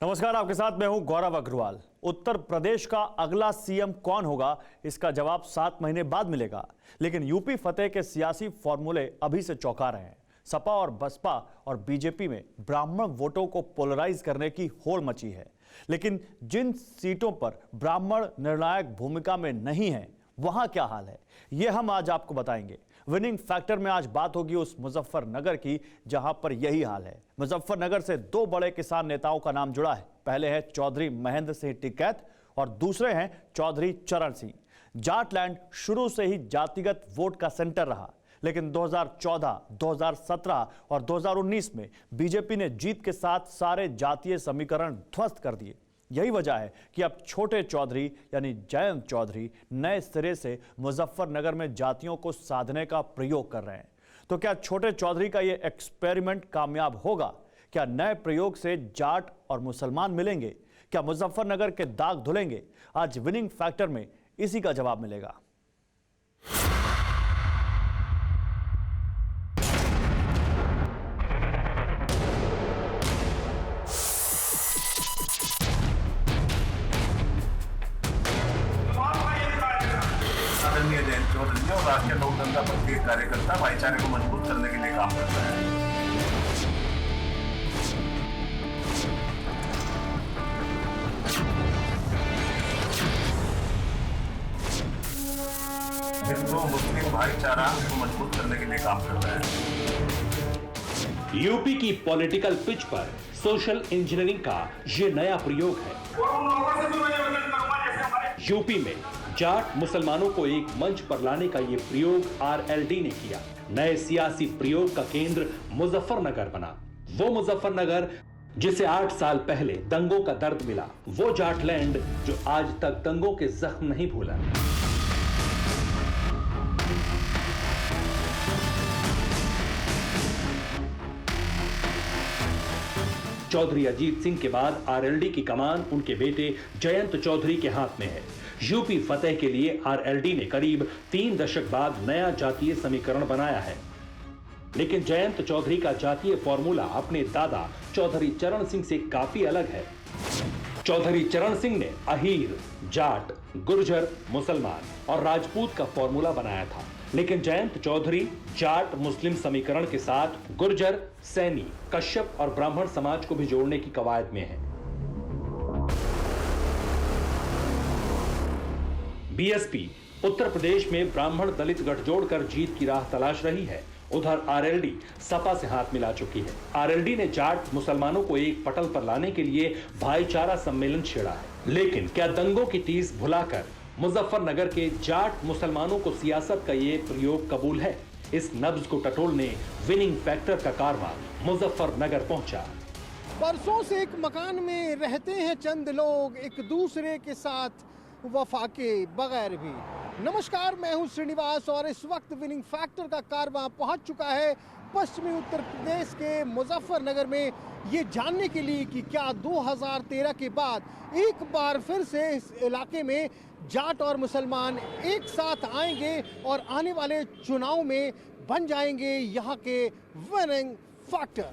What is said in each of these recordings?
नमस्कार, आपके साथ मैं हूं गौरव अग्रवाल। उत्तर प्रदेश का अगला सीएम कौन होगा, इसका जवाब 7 महीने बाद मिलेगा। लेकिन यूपी फतेह के सियासी फॉर्मूले अभी से चौंका रहे हैं। सपा और बसपा और बीजेपी में ब्राह्मण वोटों को पोलराइज करने की होड़ मची है। लेकिन जिन सीटों पर ब्राह्मण निर्णायक भूमिका में नहीं है, वहां क्या हाल है, यह हम आज आपको बताएंगे। विनिंग फैक्टर में आज बात होगी उस मुजफ्फरनगर की जहां पर यही हाल है। मुजफ्फरनगर से 2 बड़े किसान नेताओं का नाम जुड़ा है। पहले है चौधरी महेंद्र सिंह टिकैत और दूसरे हैं चौधरी चरण सिंह। जाटलैंड शुरू से ही जातिगत वोट का सेंटर रहा, लेकिन 2014, 2017 और 2019 में बीजेपी ने जीत के साथ सारे जातीय समीकरण ध्वस्त कर दिए। यही वजह है कि अब छोटे चौधरी यानी जयंत चौधरी नए सिरे से मुजफ्फरनगर में जातियों को साधने का प्रयोग कर रहे हैं। तो क्या छोटे चौधरी का यह एक्सपेरिमेंट कामयाब होगा? क्या नए प्रयोग से जाट और मुसलमान मिलेंगे? क्या मुजफ्फरनगर के दाग धुलेंगे? आज विनिंग फैक्टर में इसी का जवाब मिलेगा। और राष्ट्रीय लोक दल का प्रत्येक कार्यकर्ता भाईचारे को मजबूत करने के लिए काम करता है। हिंदू मुस्लिम भाईचारा को मजबूत करने के लिए काम करता है। यूपी की पॉलिटिकल पिच पर सोशल इंजीनियरिंग का ये नया प्रयोग है। यूपी में जाट मुसलमानों को एक मंच पर लाने का ये प्रयोग आरएलडी ने किया। नए सियासी प्रयोग का केंद्र मुजफ्फरनगर बना। वो मुजफ्फरनगर जिसे 8 साल पहले दंगों का दर्द मिला, वो जाटलैंड जो आज तक दंगों के जख्म नहीं भूला। चौधरी अजीत सिंह के बाद आरएलडी की कमान उनके बेटे जयंत चौधरी के हाथ में है। यूपी फतेह के लिए आरएलडी ने करीब 3 दशक बाद नया जातीय समीकरण बनाया है। लेकिन जयंत चौधरी का जातीय फॉर्मूला अपने दादा चौधरी चरण सिंह से काफी अलग है। चौधरी चरण सिंह ने अहीर, जाट, गुर्जर, मुसलमान और राजपूत का फॉर्मूला बनाया था। लेकिन जयंत चौधरी जाट मुस्लिम समीकरण के साथ गुर्जर, सैनी, कश्यप और ब्राह्मण समाज को भी जोड़ने की कवायद में है। बीएसपी उत्तर प्रदेश में ब्राह्मण दलित गठजोड़ कर जीत की राह तलाश रही है। उधर आरएलडी सपा से हाथ मिला चुकी है। आरएलडी ने जाट मुसलमानों को एक पटल पर लाने के लिए भाईचारा सम्मेलन छेड़ा है। लेकिन क्या दंगों की टीस भुलाकर मुजफ्फरनगर के जाट मुसलमानों को सियासत का ये प्रयोग कबूल है? इस नब्ज को टटोलने विनिंग फैक्टर का कारवां मुजफ्फरनगर पहुंचा। बरसों से एक मकान में रहते हैं चंद लोग, एक दूसरे के साथ वफा के बगैर भी। नमस्कार, मैं हूं श्रीनिवास और इस वक्त विनिंग फैक्टर का कारवां पहुंच चुका है पश्चिमी उत्तर प्रदेश के मुजफ्फरनगर में, ये जानने के लिए कि क्या 2013 के बाद एक बार फिर से इस इलाके में जाट और मुसलमान एक साथ आएंगे और आने वाले चुनाव में बन जाएंगे यहाँ के विनिंग फैक्टर।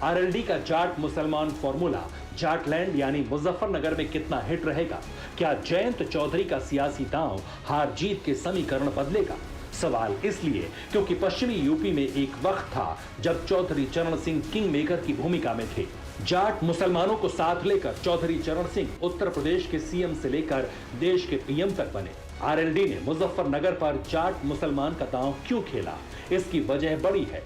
आरएलडी का जाट मुसलमान फॉर्मूला जाटलैंड यानी मुजफ्फरनगर में कितना हिट रहेगा? क्या जयंत चौधरी का सियासी दांव हार जीत के समीकरण बदलेगा? सवाल इसलिए क्योंकि पश्चिमी यूपी में एक वक्त था जब चौधरी चरण सिंह किंग मेकर की भूमिका में थे। जाट मुसलमानों को साथ लेकर चौधरी चरण सिंह उत्तर प्रदेश के सीएम से लेकर देश के पीएम तक बने। आरएलडी ने मुजफ्फरनगर पर जाट मुसलमान का दांव क्यों खेला? इसकी वजह बड़ी है।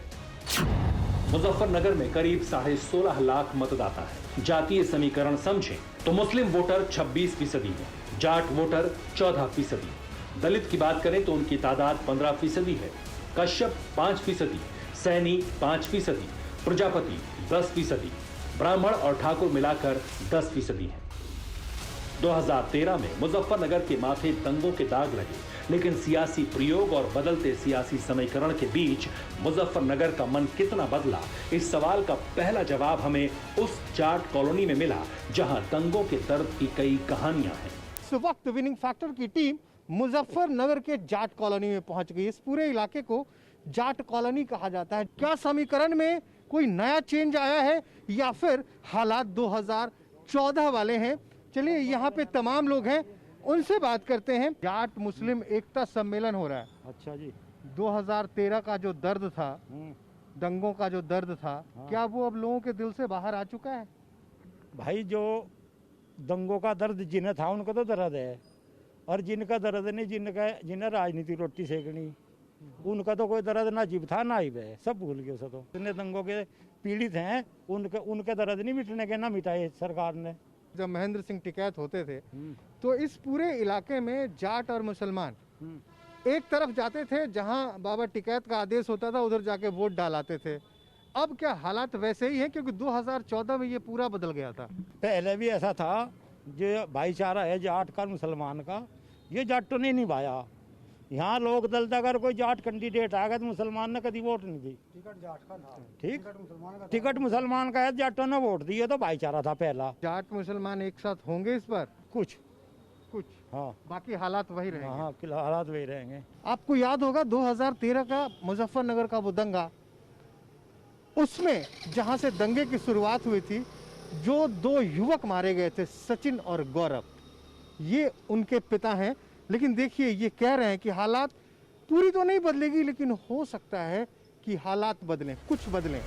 मुजफ्फरनगर में करीब 16.5 लाख मतदाता है। जातीय समीकरण समझें तो मुस्लिम वोटर 26% है, जाट वोटर 14%, दलित की बात करें तो उनकी तादाद 15% है, कश्यप 5%, सैनी 5%, प्रजापति 10%, ब्राह्मण और ठाकुर मिलाकर 10% है। 2013 में मुजफ्फरनगर के माथे दंगों के दाग लगे, लेकिन सियासी प्रयोग और बदलते सियासी समीकरण के बीच मुजफ्फरनगर का मन कितना बदला, इस सवाल का पहला जवाब हमें उस जाट कॉलोनी में मिला जहां दंगों के दर्द की कई कहानियां हैं। इस वक्त विनिंग फैक्टर की टीम मुजफ्फरनगर के जाट कॉलोनी में पहुंच गई। इस पूरे इलाके को जाट कॉलोनी कहा जाता है। क्या समीकरण में कोई नया चेंज आया है या फिर हालात 2014 वाले हैं। चलिए यहाँ पे तमाम लोग हैं, उनसे बात करते हैं। जाट मुस्लिम एकता सम्मेलन हो रहा है। अच्छा जी। 2013 का जो दर्द था, दंगों का जो दर्द था, क्या वो अब लोगों के दिल से बाहर आ चुका है? भाई जो दंगों का दर्द जिन्हें था उनका तो दर्द है, और जिनका दर्द नहीं, जिन्हें राजनीति रोटी सेकनी, उनका तो कोई दर्द ना जीव था ना ही है, सब भूल गए उसे। तो जितने दंगों के पीड़ित हैं उनके दर्द नहीं मिटने के, ना मिटाए सरकार ने। जब महेंद्र सिंह टिकैत होते थे तो इस पूरे इलाके में जाट और मुसलमान एक तरफ जाते थे, जहां बाबा टिकैत का आदेश होता था उधर जाके वोट डालाते थे। अब क्या हालात वैसे ही हैं? क्योंकि 2014 में ये पूरा बदल गया था। पहले भी ऐसा था, जो भाईचारा है जाट का मुसलमान का, ये जाटों ने निभाया। यहाँ लोक दल था, अगर कोई जाट कैंडिडेट आ गया तो मुसलमान ने कभी वोट नहीं दी। टिकट जाट का था, ठीक, टिकट मुसलमान का है, जाटों ने वोट दिया, तो भाईचारा था पहला। जाट मुसलमान एक साथ होंगे इस बार? कुछ, हाँ, बाकी हालात वही रहेंगे। हाँ, हालात वही रहेंगे। आपको याद होगा 2013 का मुजफ्फरनगर का वो दंगा, उसमें जहां से दंगे की शुरुआत हुई थी, जो 2 युवक मारे गए थे, सचिन और गौरव, ये उनके पिता हैं। लेकिन देखिए, ये कह रहे हैं कि हालात पूरी तो नहीं बदलेगी, लेकिन हो सकता है कि हालात बदलें, कुछ बदलें।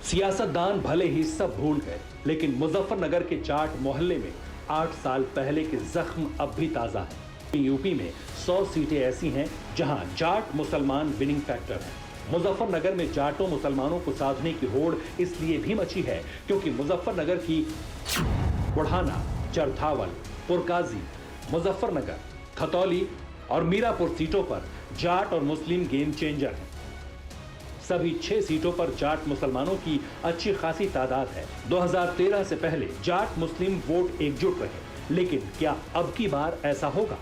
सियासतदान भले ही सब भूल गए, लेकिन मुजफ्फरनगर के जाट मोहल्ले में 8 साल पहले के जख्म अब भी ताजा है। यूपी में 100 सीटें ऐसी हैं जहां जाट मुसलमान विनिंग फैक्टर है। मुजफ्फरनगर में जाटों मुसलमानों को साधने की होड़ इसलिए भी मची है क्योंकि मुजफ्फरनगर की बुढ़ाना, चरथावल, पुरकाजी, मुजफ्फरनगर, खतौली और मीरापुर सीटों पर जाट और मुस्लिम गेम चेंजर हैं। सभी 6 सीटों पर जाट मुसलमानों की अच्छी खासी तादाद है। 2013 से पहले जाट मुस्लिम वोट एकजुट रहे, लेकिन क्या अब की बार ऐसा होगा?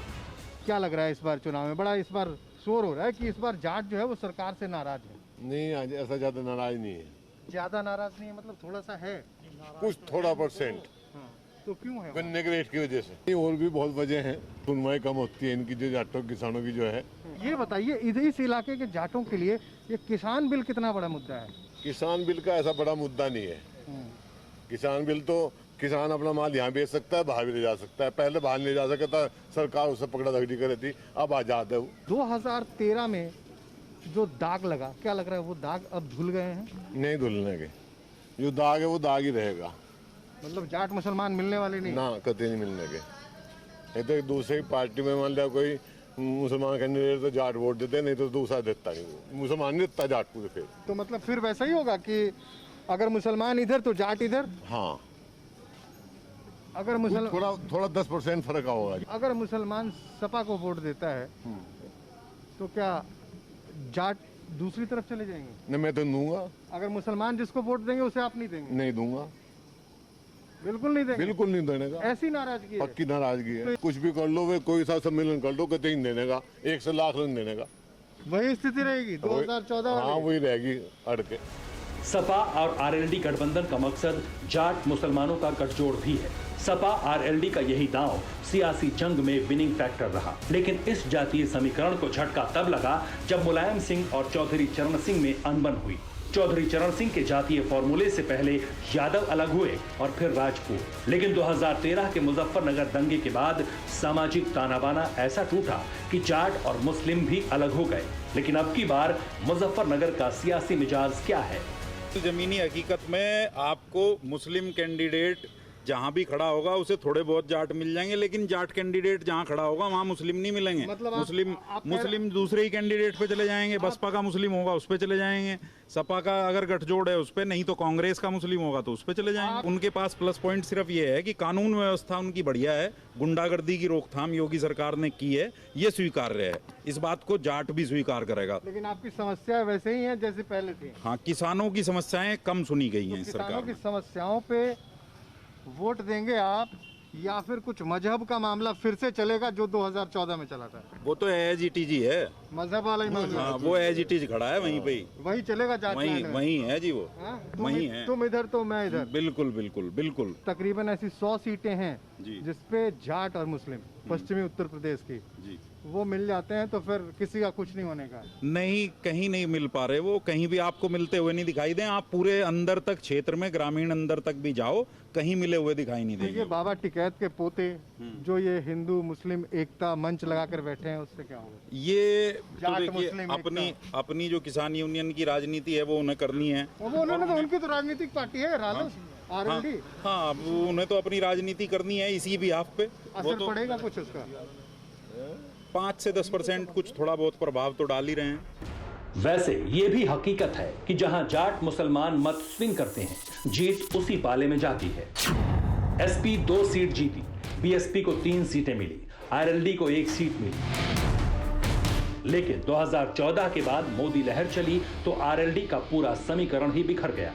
क्या लग रहा है इस बार चुनाव में? बड़ा इस बार शोर हो रहा है कि इस बार जाट जो है वो सरकार से नाराज है। नहीं, आज ऐसा ज्यादा नाराज नहीं है। ज्यादा नाराज नहीं है मतलब थोड़ा सा है, कुछ थोड़ा %। हाँ, तो क्यों है? गन्ने के रेट की वजह से। नहीं, और भी बहुत वजह है। सुनवाई कम होती है इनकी, जो जाटों किसानों की जो है। ये बताइए, इधर इस इलाके के जाटों के लिए ये किसान बिल कितना बड़ा मुद्दा है? किसान बिल का ऐसा बड़ा मुद्दा नहीं है। किसान बिल तो किसान अपना माल यहाँ बेच सकता है, बाहर भी ले जा सकता है। पहले बाहर नहीं ले जा सकता, सरकार उसे पकड़ा धकड़ी कर रही थी, अब आजाद है वो। 2013 में जो दाग लगा, क्या लग रहा है वो दाग अब धुल गए हैं? नहीं धुलने के, जो दाग है वो दाग ही रहेगा। मतलब जाट मुसलमान मिलने वाले नहीं? ना, कतई नहीं मिलने के। नहीं तो एक दूसरी पार्टी में मान लिया कोई मुसलमान कैंडिडेट तो जाट वोट देते, नहीं तो दूसरा देता नहीं, वो मुसलमान नहीं देता जाट को। फिर तो मतलब फिर वैसा ही होगा कि अगर मुसलमान इधर तो जाट इधर? हाँ, अगर मुसलमान थोड़ा 10% फर्क होगा। अगर मुसलमान सपा को वोट देता है तो क्या जाट दूसरी तरफ चले जाएंगे? नहीं, मैं तो दूंगा। अगर मुसलमान जिसको वोट देंगे उसे आप नहीं देंगे? नहीं दूंगा, बिल्कुल नहीं देंगे? बिल्कुल नहीं देने का। ऐसी नाराजगी है? पक्की नाराजगी है। कुछ भी कर लो, वे कोई सा सम्मेलन कर लो, कतई नहीं देने का। 1 से लाख नहीं देने का। वही स्थिति रहेगी 2014 हाँ, वही रहेगी अड़के। सपा और आरएलडी गठबंधन का मकसद जाट मुसलमानों का गठजोड़ भी है। सपा आरएलडी का यही दांव सियासी जंग में विनिंग फैक्टर रहा, लेकिन इस जातीय समीकरण को झटका तब लगा जब मुलायम सिंह और चौधरी चरण सिंह में अनबन हुई। चौधरी चरण सिंह के जातीय फॉर्मूले से पहले यादव अलग हुए और फिर राजपूत, लेकिन 2013 के मुजफ्फरनगर दंगे के बाद सामाजिक तानाबाना ऐसा टूटा कि जाट और मुस्लिम भी अलग हो गए। लेकिन अब की बार मुजफ्फरनगर का सियासी मिजाज क्या है? जमीनी हकीकत में आपको मुस्लिम कैंडिडेट जहां भी खड़ा होगा उसे थोड़े बहुत जाट मिल जाएंगे, लेकिन जाट कैंडिडेट जहां खड़ा होगा वहां मुस्लिम नहीं मिलेंगे। मतलब मुस्लिम दूसरे ही कैंडिडेट पे चले जाएंगे। बसपा का मुस्लिम होगा उस पे चले जाएंगे, सपा का अगर गठजोड़ है उस पे, नहीं तो कांग्रेस का मुस्लिम होगा तो उस पे चले जाएंगे। उनके पास प्लस पॉइंट सिर्फ ये है कि कानून व्यवस्था उनकी बढ़िया है, गुंडागर्दी की रोकथाम योगी सरकार ने की है, ये स्वीकार्य है। इस बात को जाट भी स्वीकार करेगा। लेकिन आपकी समस्या वैसे ही है जैसे पहले थी? हाँ, किसानों की समस्याएं कम सुनी गई हैं किसानों सरकार की में। समस्याओं पे वोट देंगे आप, या फिर कुछ मजहब का मामला फिर से चलेगा जो 2014 में चला था? वो तो एज इट इज ही है, मजहब वाला ही मामला? हाँ, वो एज इट इज खड़ा है वहीं पे ही। वही चलेगा जाट वहीं लैंड में? वहीं है जी वो। हाँ? वहीं है। तुम इधर तो मैं इधर। बिल्कुल बिल्कुल बिल्कुल। तकरीबन ऐसी 100 सीटें हैं जी। जिसपे जाट और मुस्लिम पश्चिमी उत्तर प्रदेश की, वो मिल जाते हैं तो फिर किसी का कुछ नहीं होने का। नहीं, कहीं नहीं मिल पा रहे वो, कहीं भी आपको मिलते हुए नहीं दिखाई दें। आप पूरे अंदर तक क्षेत्र में, ग्रामीण अंदर तक भी जाओ, कहीं मिले हुए दिखाई नहीं देंगे। ये बाबा टिकैत के पोते जो ये हिंदू मुस्लिम एकता मंच लगा कर बैठे हैं, उससे क्या होगा? ये तो जाट देखिए, मुस्लिम अपनी जो किसान यूनियन की राजनीति है वो उन्हें करनी है। वो उन्होंने तो, उनकी तो राजनीतिक पार्टी है रालोद, आरएलडी। हाँ, अब उन्हें तो अपनी राजनीति करनी है इसी बिहाफ पे। वो असर तो पड़ेगा कुछ उसका? 5 से 10% कुछ थोड़ा बहुत प्रभाव तो डाल ही रहे हैं। वैसे ये भी हकीकत है कि जहां जाट मुसलमान मत स्विंग करते हैं, जीत उसी पाले में जाती है। एसपी 2 सीट जीती, बीएसपी को 3 सीटें मिली, आरएलडी को 1 सीट मिली। लेकिन 2014 के बाद मोदी लहर चली तो आरएलडी का पूरा समीकरण ही बिखर गया।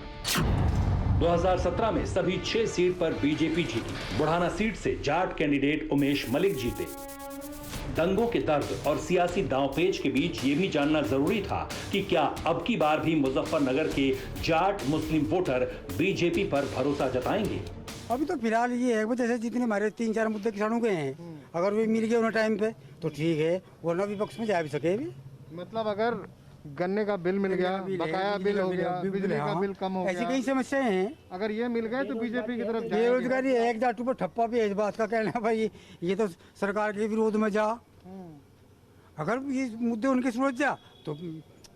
2017 में सभी 6 सीट पर बीजेपी जीती। बुढ़ाना सीट से जाट कैंडिडेट उमेश मलिक जीते। दंगों के दर्द और सियासी दांवपेच के बीच ये भी जानना जरूरी था कि क्या अब की बार भी मुजफ्फरनगर के जाट मुस्लिम वोटर बीजेपी पर भरोसा जताएंगे। अभी तो फिलहाल ये है जैसे जितने हमारे 3-4 मुद्दे किसानों के हैं, अगर वे मिल गए उन्हें टाइम पे तो ठीक है, वरना विपक्ष में जा भी सके भी। मतलब अगर गन्ने का बिल मिल गया, बकाया बिल हो गया, बिजली का बिल कम हो गया, ऐसी कई समस्याएं हैं। अगर ये मिल गए तो बीजेपी की तरफ जाएंगे। बेरोजगारी है, 1 जाट पर ठप्पा भी है। इस बात का कहना है भाई ये तो सरकार के विरोध में जा, अगर ये मुद्दे उनके सूरज जा तो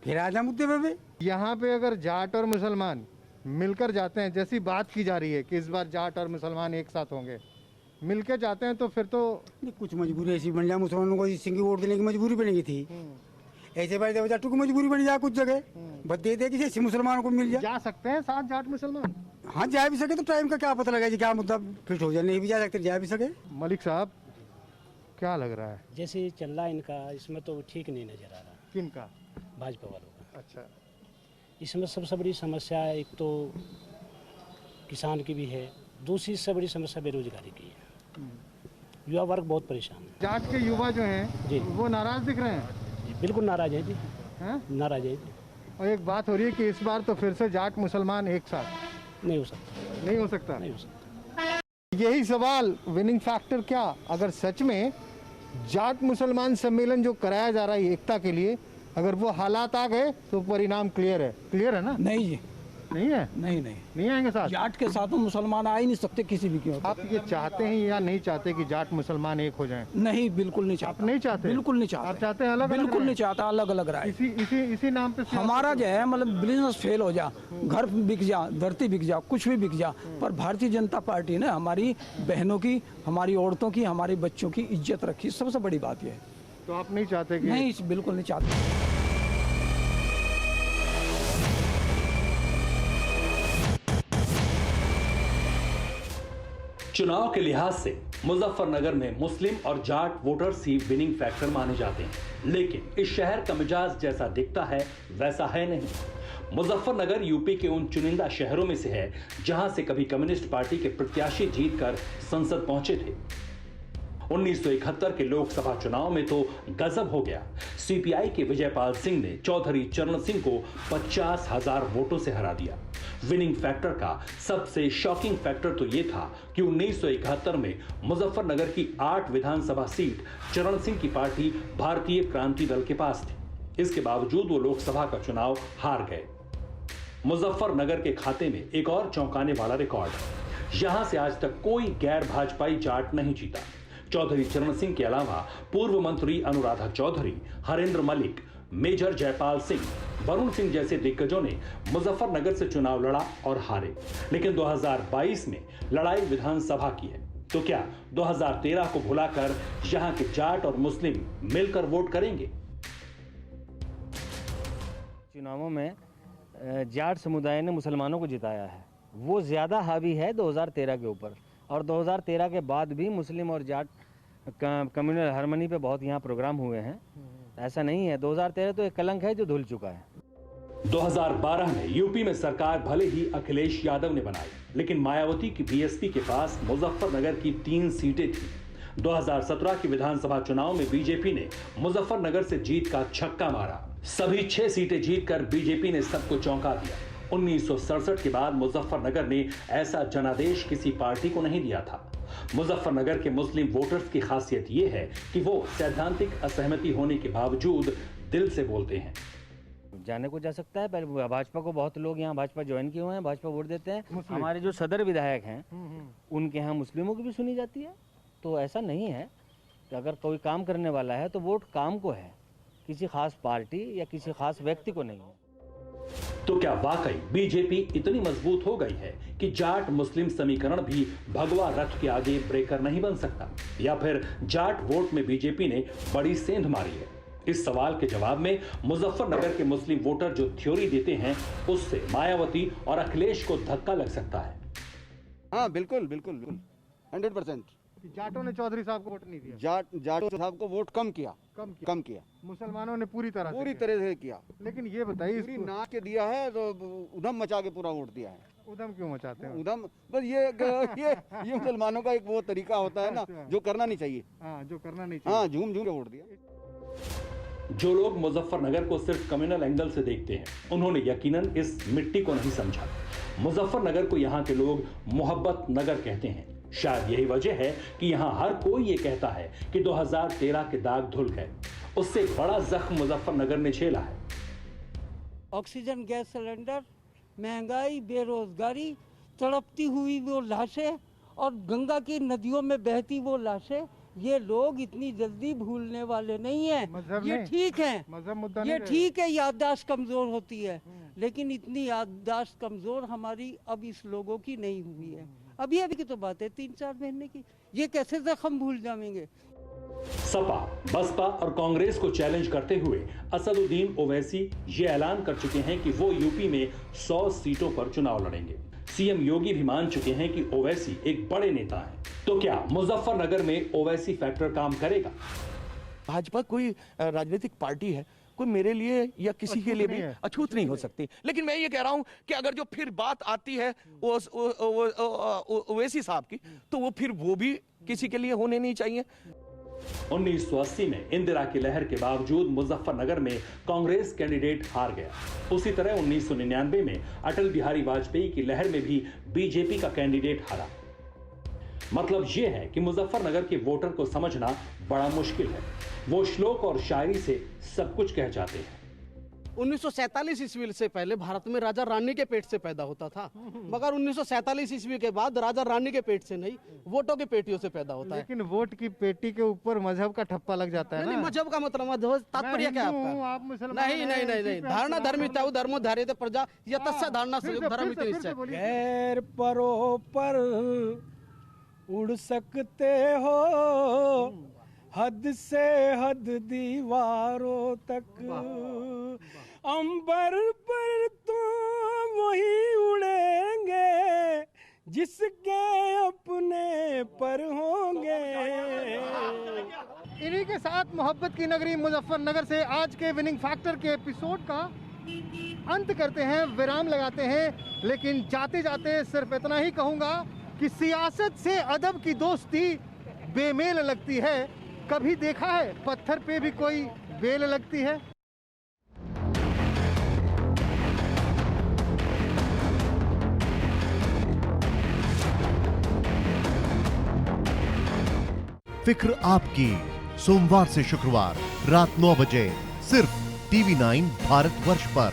फिर आ जा मुद्दे पे भी। यहाँ पे अगर जाट और मुसलमान मिलकर जाते हैं, जैसी बात की जा रही है कि इस बार जाट और मुसलमान एक साथ होंगे, मिलकर जाते हैं तो फिर तो कुछ मजबूरी ऐसी बन जाए, मुसलमानों को सिंगी वोट देने की मजबूरी बनेगी थी। ऐसे भाई जब जाटू की मजबूरी बन जाए कुछ जगह, बस दे दे किसी मुसलमानों को मिल जाए। जा सकते हैं 7 जाट मुसलमान। हाँ जा भी सके तो टाइम का क्या पता लगा जी, क्या मुद्दा फिट हो जाए। नहीं भी जा सकते, जा भी सके। मलिक साहब क्या लग रहा है? जैसे चल रहा इनका, इसमें तो ठीक नहीं नजर आ रहा। किनका? भाजपा वालों का। अच्छा, इसमें सबसे बड़ी समस्या एक तो किसान की भी है, दूसरी सबसे बड़ी समस्या बेरोजगारी की है। युवा वर्ग बहुत परेशान है। जाट के युवा जो हैं जी, वो नाराज दिख रहे हैं। जी बिल्कुल नाराज है जी, हैं? नाराज है जी। और एक बात हो रही है कि इस बार तो फिर से जाट मुसलमान एक साथ नहीं हो सकता, नहीं हो सकता। नहीं हो सकता। यही सवाल विनिंग फैक्टर क्या, अगर सच में जाट मुसलमान सम्मेलन जो कराया जा रहा है एकता के लिए, अगर वो हालात आ गए तो परिणाम क्लियर है ना? नहीं जी, नहीं है, नहीं आएंगे साथ। जाट के साथ मुसलमान आ ही नहीं सकते किसी भी क्यों। आप ये चाहते हैं या नहीं चाहते कि जाट मुसलमान एक हो जाएं? नहीं, बिल्कुल नहीं चाहते। आप नहीं चाहते? बिल्कुल नहीं चाहते। आप चाहते हैं अलग? बिल्कुल नहीं चाहता, अलग अलग राय। इसी नाम पे हमारा जो है मतलब बिजनेस फेल हो जा, घर बिक जा, धरती बिक जा, कुछ भी बिक जा, पर भारतीय जनता पार्टी ने हमारी बहनों की, हमारी औरतों की, हमारे बच्चों की इज्जत रखी। सबसे बड़ी बात यह है। तो आप नहीं चाहते कि? नहीं, बिल्कुल नहीं चाहते। चुनाव के लिहाज से मुजफ्फरनगर में मुस्लिम और जाट वोटर्स ही विनिंग फैक्टर माने जाते हैं, लेकिन इस शहर का मिजाज जैसा दिखता है वैसा है नहीं। मुजफ्फरनगर यूपी के उन चुनिंदा शहरों में से है जहां से कभी कम्युनिस्ट पार्टी के प्रत्याशी जीतकर संसद पहुंचे थे। 1971 के लोकसभा चुनाव में तो गजब हो गया। सीपीआई के विजयपाल सिंह ने चौधरी चरण सिंह को 50,000 वोटों से हरा दिया। विनिंग फैक्टर का सबसे शॉकिंग फैक्टर तो यह था कि 1971 में मुजफ्फरनगर की 8 विधानसभा सीट चरण सिंह की पार्टी भारतीय क्रांति दल के पास थी। इसके बावजूद वो लोकसभा का चुनाव हार गए। मुजफ्फरनगर के खाते में एक और चौंकाने वाला रिकॉर्ड है। यहां से आज तक कोई गैर भाजपाई जाट नहीं जीता। चौधरी चरण सिंह के अलावा पूर्व मंत्री अनुराधा चौधरी, हरेंद्र मलिक, मेजर जयपाल सिंह, वरुण सिंह जैसे दिग्गजों ने मुजफ्फरनगर से चुनाव लड़ा और हारे, लेकिन 2022 में लड़ाई विधानसभा की है। तो क्या 2013 को भुलाकर यहां के जाट और मुस्लिम मिलकर वोट करेंगे? चुनावों में जाट समुदाय ने मुसलमानों को जिताया है, वो ज़्यादा हावी है 2013 के ऊपर। और 2013 के बाद भी मुस्लिम और जाट कम्युनल हार्मनी पे बहुत यहाँ प्रोग्राम हुए हैं। ऐसा नहीं है, 2013 तो एक कलंक है जो धुल चुका है। 2012 में यूपी में सरकार भले ही अखिलेश यादव ने बनाई, लेकिन मायावती की बीएसपी के पास मुजफ्फरनगर की 3 सीटें थी। 2017 के विधानसभा चुनाव में बीजेपी ने मुजफ्फरनगर से जीत का छक्का मारा। सभी 6 सीटें जीतकर बीजेपी ने सबको चौंका दिया। 1967 के बाद मुजफ्फरनगर ने ऐसा जनादेश किसी पार्टी को नहीं दिया था। मुजफ्फरनगर के मुस्लिम वोटर्स की खासियत यह है कि वो सैद्धांतिक असहमति होने के बावजूद दिल से बोलते हैं। जाने को जा सकता है, पहले भाजपा को बहुत लोग यहाँ भाजपा ज्वाइन किए हुए हैं, भाजपा वोट देते हैं। हमारे जो सदर विधायक हैं उनके यहाँ मुस्लिमों की भी सुनी जाती है। तो ऐसा नहीं है कि अगर कोई काम करने वाला है तो वोट काम को है, किसी खास पार्टी या किसी खास व्यक्ति को नहीं है। तो क्या वाकई बीजेपी इतनी मजबूत हो गई है कि जाट मुस्लिम समीकरण भी भगवा रथ के आगे ब्रेकर नहीं बन सकता, या फिर जाट वोट में बीजेपी ने बड़ी सेंध मारी है? इस सवाल के जवाब में मुजफ्फरनगर के मुस्लिम वोटर जो थ्योरी देते हैं उससे मायावती और अखिलेश को धक्का लग सकता है। हाँ बिल्कुल बिल्कुल बिल्कुल 100%। जाटों ने चौधरी साहब को वोट नहीं दिया, जाटों साहब को वोट कम किया। मुसलमानों ने पूरी तरह से किया। लेकिन ये बताइए, पूरी नाच के दिया है तो उधम मचा के पूरा वोट दिया है। उधम क्यों मचाते हैं? उधम बस ये मुसलमानों का एक वो तरीका होता है ना, जो करना नहीं चाहिए। जो करना नहीं चाहिए। हाँ, झूम के वोट दिया। जो लोग मुजफ्फरनगर को सिर्फ कम्युनल एंगल से देखते हैं उन्होंने यकीनन इस मिट्टी को नहीं समझा। मुजफ्फरनगर को यहाँ के लोग मोहब्बत नगर कहते हैं। शायद यही वजह है कि यहाँ हर कोई ये कहता है कि 2013 के दाग धुल गए। उससे बड़ा जख्म मुजफ्फरनगर ने झेला है। ऑक्सीजन गैस सिलेंडर, महंगाई, बेरोजगारी, तड़पती हुई वो लाशें और गंगा की नदियों में बहती वो लाशें, ये लोग इतनी जल्दी भूलने वाले नहीं हैं। ये ठीक है, ये ठीक है, याददाश्त कमजोर होती है, लेकिन इतनी याददाश्त कमजोर हमारी अब इस लोगों की नहीं हुई है। अभी की तो बात है 3-4 महीने की, ये कैसे जख्म भूल जाएंगे? सपा, बसपा और कांग्रेस को चैलेंज करते हुए असदुद्दीन ओवैसी ये ऐलान कर चुके हैं कि वो यूपी में 100 सीटों पर चुनाव लड़ेंगे। सीएम योगी भी मान चुके हैं कि ओवैसी एक बड़े नेता हैं। तो क्या मुजफ्फरनगर में ओवैसी फैक्टर काम करेगा? भाजपा कोई राजनीतिक पार्टी है, कोई मेरे लिए या किसी के लिए भी अछूत नहीं हो सकती। लेकिन मैं ये कह रहा हूं कि अगर जो फिर बात आती है ओवैसी साहब की, तो वो फिर वो भी किसी के लिए होने नहीं चाहिए। 1980 में इंदिरा की लहर के बावजूद मुजफ्फरनगर में कांग्रेस कैंडिडेट हार गया। उसी तरह 1999 में अटल बिहारी वाजपेयी की लहर में भी बीजेपी का कैंडिडेट हारा। मतलब यह है कि मुजफ्फरनगर के वोटर को समझना बड़ा मुश्किल है। वो श्लोक और शायरी से सब कुछ कह जाते हैं। 1947 ईस्वी से पहले भारत में राजा रानी के पेट से पैदा होता था, मगर 1947 ईस्वी के बाद राजा रानी के पेट से नहीं, वोटों के पेटियों से पैदा होता है। लेकिन वोट की पेटी के ऊपर मजहब का ठप्पा लग जाता है ना? मजहब का मतलब तात्पर्य क्या आपका? आप मुसलमान नहीं, धारणा धर्मिता धर्मो धारित प्रजा यतस्य धारणा गैर परो पर उड़ सकते हो, हद से हद दीवारों तक, अंबर पर तो वही उड़ेंगे जिसके अपने पर होंगे। इन्हीं के साथ मोहब्बत की नगरी मुजफ्फरनगर से आज के विनिंग फैक्टर के एपिसोड का अंत करते हैं, विराम लगाते हैं। लेकिन जाते जाते सिर्फ इतना ही कहूंगा कि सियासत से अदब की दोस्ती बेमेल लगती है। कभी देखा है पत्थर पे भी कोई बेल लगती है? फिक्र आपकी, सोमवार से शुक्रवार रात 9 बजे सिर्फ TV9 भारतवर्ष पर।